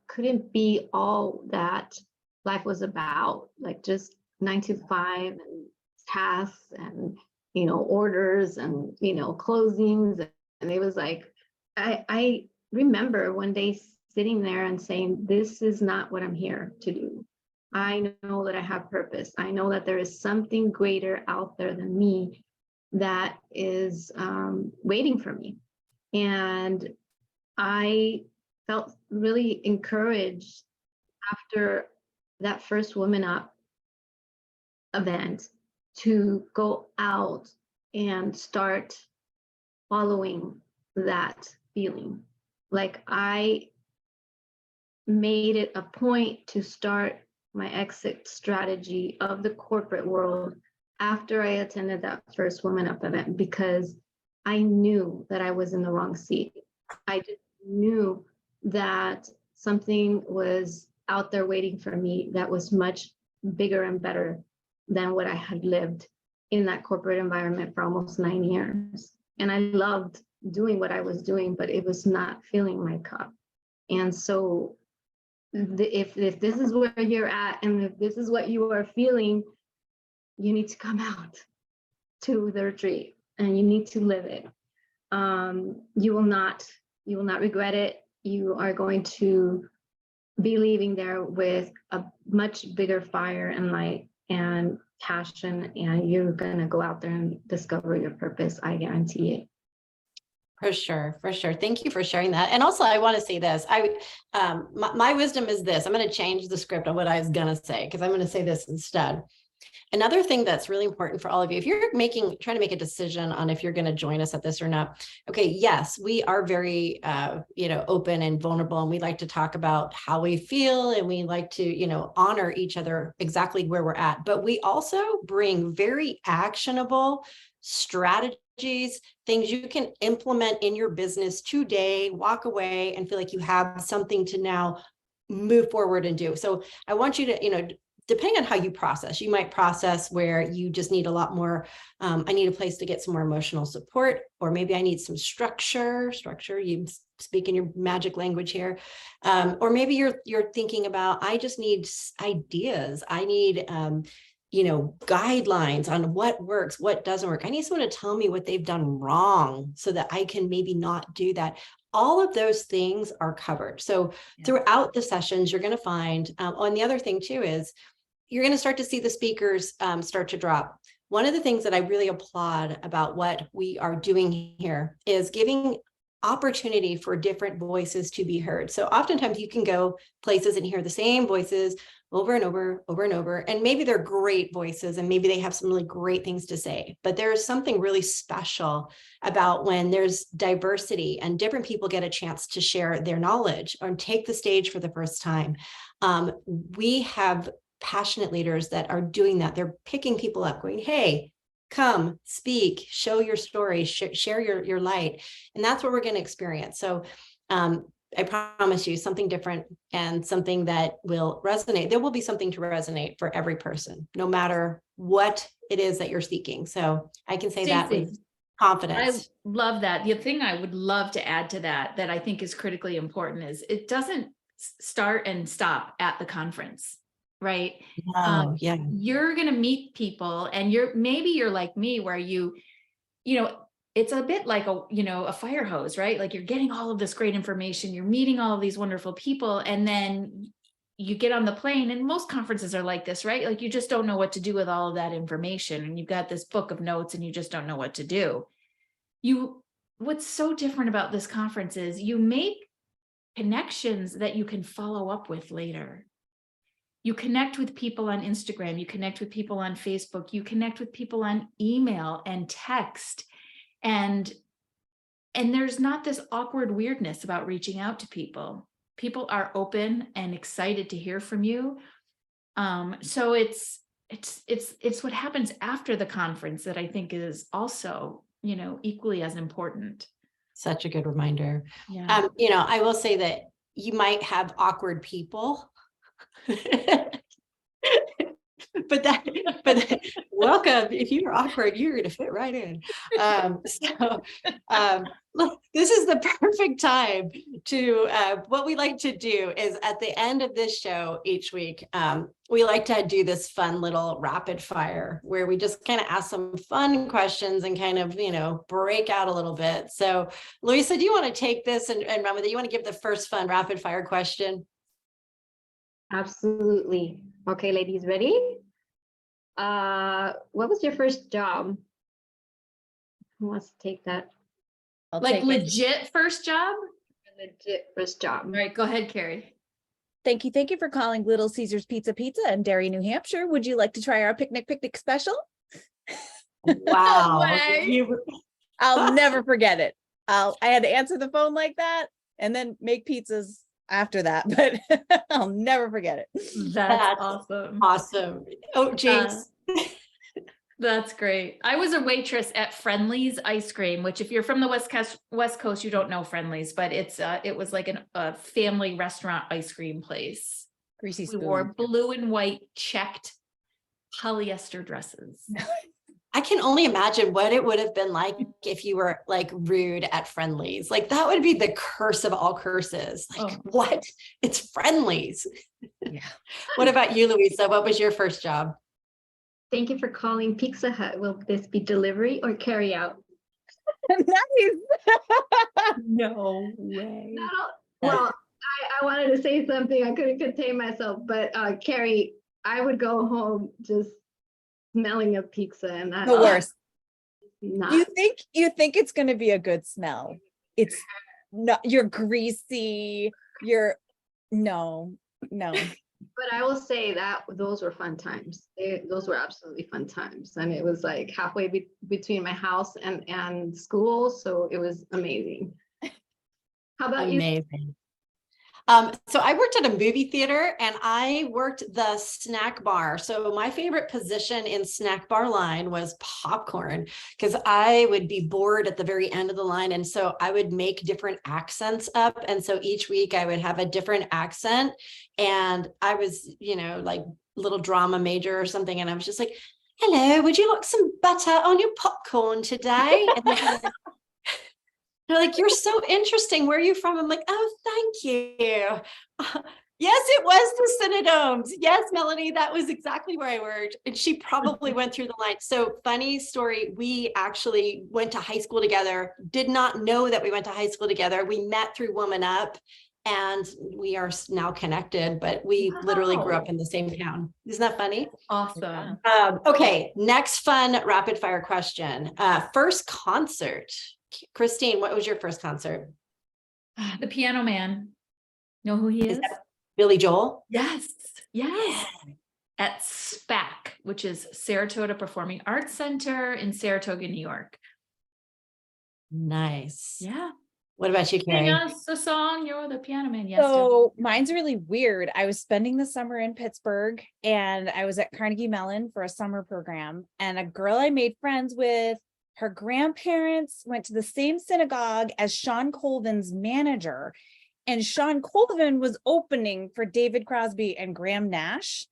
couldn't be all that life was about, like just 9 to 5 and tasks and, orders and, closings. And it was like, I remember one day sitting there and saying, this is not what I'm here to do. I know that I have purpose. I know that there is something greater out there than me that is waiting for me. And I felt really encouraged after that first WomanUP event to go out and start following that feeling. Like, I made it a point to start my exit strategy of the corporate world after I attended that first WomanUP event, because I knew that I was in the wrong seat. I just knew that something was out there waiting for me that was much bigger and better than what I had lived in that corporate environment for almost 9 years. And I loved doing what I was doing, but it was not filling my cup. And so if this is where you're at, and if this is what you are feeling, you need to come out to the retreat and you need to live it. You will not regret it. You are going to be leaving there with a much bigger fire and light and passion, and you're going to go out there and discover your purpose. I guarantee it. For sure. For sure. Thank you for sharing that. And also, I want to say this. My wisdom is this. I'm going to change the script of what I was going to say, because I'm going to say this instead. Another thing that's really important for all of you, if you're trying to make a decision on if you're going to join us at this or not, okay, yes, we are very, open and vulnerable, and we like to talk about how we feel, and we like to, honor each other exactly where we're at. But we also bring very actionable strategies, things you can implement in your business today, walk away and feel like you have something to now move forward and do. So I want you to, depending on how you process, you might process where you just need a lot more, I need a place to get some more emotional support, or maybe I need some structure, you speak in your magic language here. Or maybe you're thinking about, I just need ideas. I need, guidelines on what works, what doesn't work. I need someone to tell me what they've done wrong so that I can maybe not do that. All of those things are covered. So throughout the sessions, you're going to find, and the other thing too is, you're going to start to see the speakers start to drop. One of the things that I really applaud about what we are doing here is giving opportunity for different voices to be heard. So oftentimes you can go places and hear the same voices over and over, and maybe they're great voices, and maybe they have some really great things to say, but there's something really special about when there's diversity and different people get a chance to share their knowledge or take the stage for the first time. We have passionate leaders that are doing that. They're picking people up, going, hey, come speak, show your story, share your light. And that's what we're going to experience. So I promise you something different and something that will resonate. There will be something to resonate for every person, no matter what it is that you're seeking. So I can say that with confidence. I love that. The thing I would love to add to that I think is critically important is it doesn't start and stop at the conference. Right. Yeah. You're going to meet people, and maybe you're like me, where it's a bit like a fire hose, right? Like you're getting all of this great information, you're meeting all of these wonderful people, and then you get on the plane, and most conferences are like this, right? Like you just don't know what to do with all of that information, and you've got this book of notes and you just don't know what to do. What's so different about this conference is you make connections that you can follow up with later. You connect with people on Instagram, you connect with people on Facebook, you connect with people on email and text. And there's not this awkward weirdness about reaching out to people. People are open and excited to hear from you. So it's what happens after the conference that I think is also, equally as important. Such a good reminder. Yeah. I will say that you might have awkward people. but welcome. If you're awkward, you're going to fit right in. Look, this is the perfect time to, what we like to do is at the end of this show each week, we like to do this fun little rapid fire where we just kind of ask some fun questions and kind of, break out a little bit. So Luisa, do you want to take this and run with it? You want to give the first fun rapid fire question? Absolutely. Okay, ladies, ready? What was your first job? Who wants to take that? Like legit first job? Legit first job. All right, go ahead, Carrie. Thank you for calling Little Caesars Pizza in Derry, New Hampshire. Would you like to try our picnic special? Wow. I'll never forget it. I had to answer the phone like that and then make pizzas after that, but I'll never forget it. That's awesome. Awesome. Oh, James. That's great. I was a waitress at Friendly's Ice Cream, which if you're from the West Coast, you don't know Friendly's, but it was like a family restaurant ice cream place. Greasy We spoon. wore blue and white checked polyester dresses. I can only imagine what it would have been like if you were like rude at Friendly's. Like that would be the curse of all curses. Like what? It's Friendly's. Yeah. What about you, Luisa? What was your first job? Thank you for calling Pizza Hut. Will this be delivery or carry out? Nice. No way. No. Well, I wanted to say something. I couldn't contain myself, but Carrie, I would go home just smelling of pizza, and that's the worst. Not. You think it's going to be a good smell. It's not. You're greasy. No. But I will say that those were fun times. Those were absolutely fun times. And it was like halfway between my house and school. So it was amazing. How about you? Amazing. So I worked at a movie theater and I worked the snack bar. So my favorite position in snack bar line was popcorn because I would be bored at the very end of the line. And so I would make different accents up. And so each week I would have a different accent. And I was, like little drama major or something. And I was just like, hello, would you like some butter on your popcorn today? And they're like, you're so interesting. Where are you from? I'm like, oh, thank you. Yes, it was the Cinedomes. Yes, Melanie, that was exactly where I worked. And she probably went through the line. So funny story. We actually went to high school together, did not know that we went to high school together. We met through WomanUP and we are now connected, but we literally grew up in the same town. Isn't that funny? Awesome. Okay, next fun rapid fire question. First concert. Christine, what was your first concert? The Piano Man. Know who he is? Billy Joel? Yes. Yes. At SPAC, which is Saratoga Performing Arts Center in Saratoga, New York. Nice. Yeah. What about you, Sing Carrie? us a song. You're the piano man. Yes. So mine's really weird. I was spending the summer in Pittsburgh and I was at Carnegie Mellon for a summer program, and a girl I made friends with, her grandparents went to the same synagogue as Sean Colvin's manager. And Sean Colvin was opening for David Crosby and Graham Nash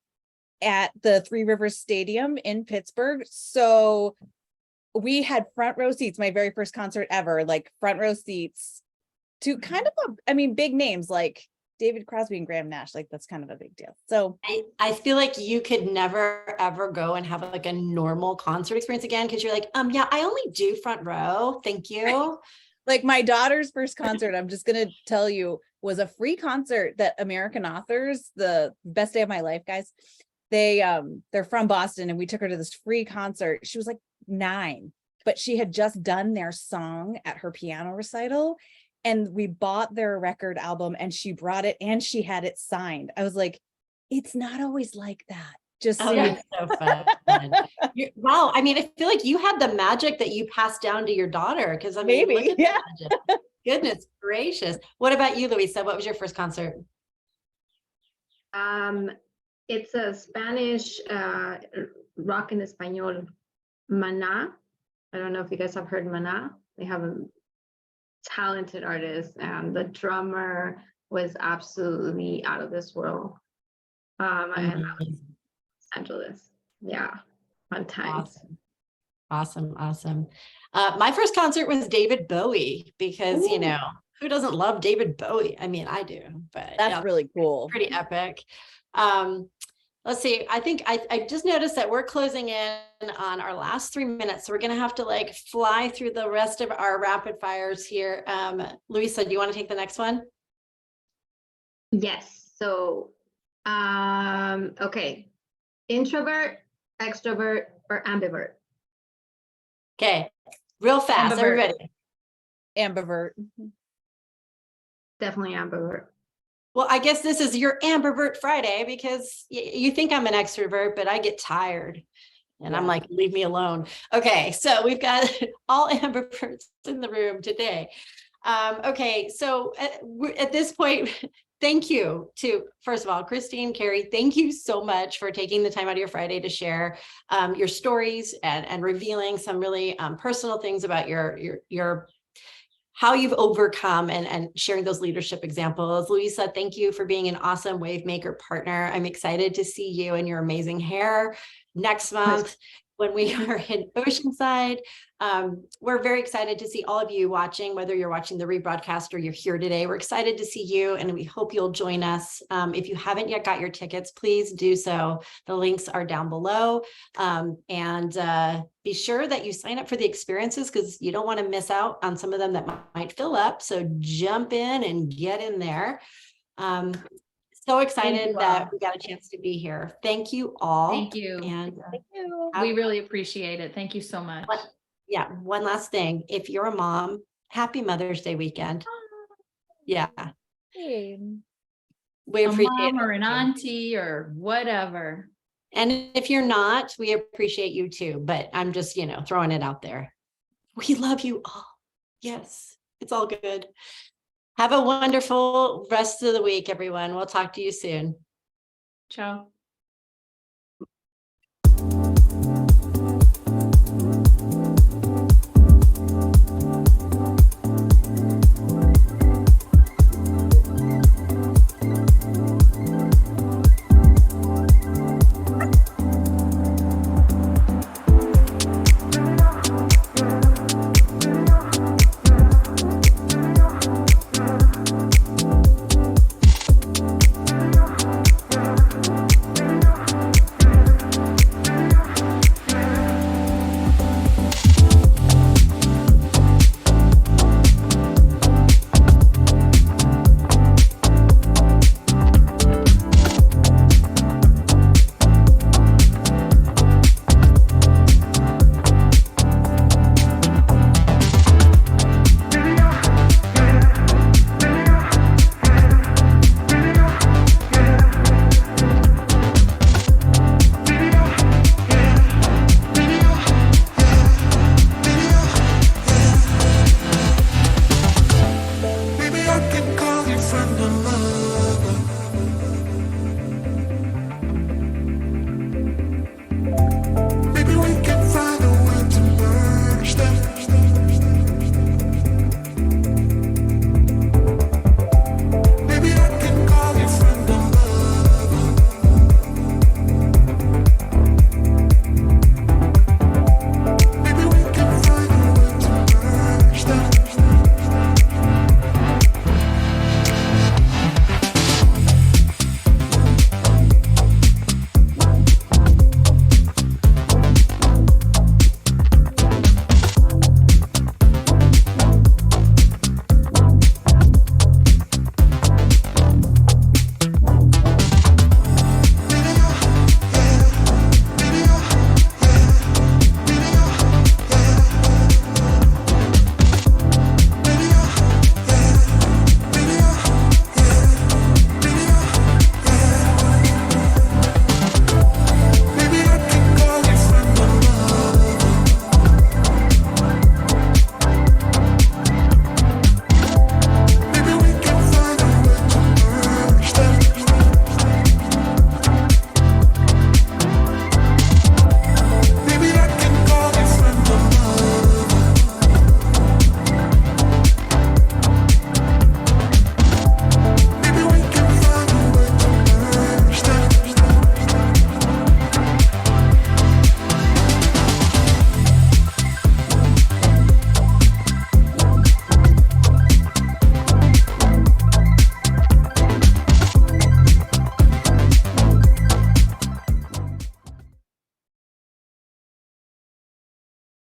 at the Three Rivers Stadium in Pittsburgh. So we had front row seats, my very first concert ever, like front row seats to kind of, big names like David Crosby and Graham Nash, like that's kind of a big deal. So I feel like you could never ever go and have like a normal concert experience again because you're like, yeah, I only do front row. Thank you. Like my daughter's first concert, I'm just gonna tell you, was a free concert that American Authors, the best day of my life, guys. They're from Boston and we took her to this free concert. She was like 9, but she had just done their song at her piano recital. And we bought their record album and she brought it and she had it signed. I was like, it's not always like that. Just so that's so fun. Wow. I feel like you had the magic that you passed down to your daughter because maybe, look at yeah. the magic. Goodness gracious. What about you, Luisa? What was your first concert? It's a Spanish rock en español, Maná. I don't know if you guys have heard Maná. They have a talented artist, and the drummer was absolutely out of this world. And Los Angeles. Yeah, fun times. Awesome. My first concert was David Bowie because, who doesn't love David Bowie? I do, but that's really cool. Pretty epic. Let's see. I think I just noticed that we're closing in on our last 3 minutes. So we're going to have to fly through the rest of our rapid fires here. Luisa, do you want to take the next one? Yes. So, okay. Introvert, extrovert, or ambivert? Okay. Real fast, Ambivert. everybody. Ambivert. Definitely ambivert. Well, I guess this is your ambivert Friday because you think I'm an extrovert, but I get tired and I'm like, leave me alone. Okay. So we've got all ambiverts in the room today. Okay. So at this point, thank you to, first of all, Christine, Carrie, thank you so much for taking the time out of your Friday to share your stories and revealing some really personal things about your how you've overcome and sharing those leadership examples. Luisa, thank you for being an awesome WaveMaker partner. I'm excited to see you and your amazing hair next month when we are in Oceanside. We're very excited to see all of you watching, whether you're watching the rebroadcast or you're here today. We're excited to see you and we hope you'll join us. If you haven't yet got your tickets, please do so. The links are down below. And be sure that you sign up for the experiences because you don't want to miss out on some of them that might fill up. So jump in and get in there. So excited that we got a chance to be here. Thank you all. Thank you. And Thank you. We really appreciate it. Thank you so much. One last thing. If you're a mom, happy Mother's Day weekend. Yeah. Hey. We a appreciate mom or an it. auntie or whatever. And if you're not, we appreciate you too, but I'm just, throwing it out there. We love you all. Yes, it's all good. Have a wonderful rest of the week, everyone. We'll talk to you soon. Ciao.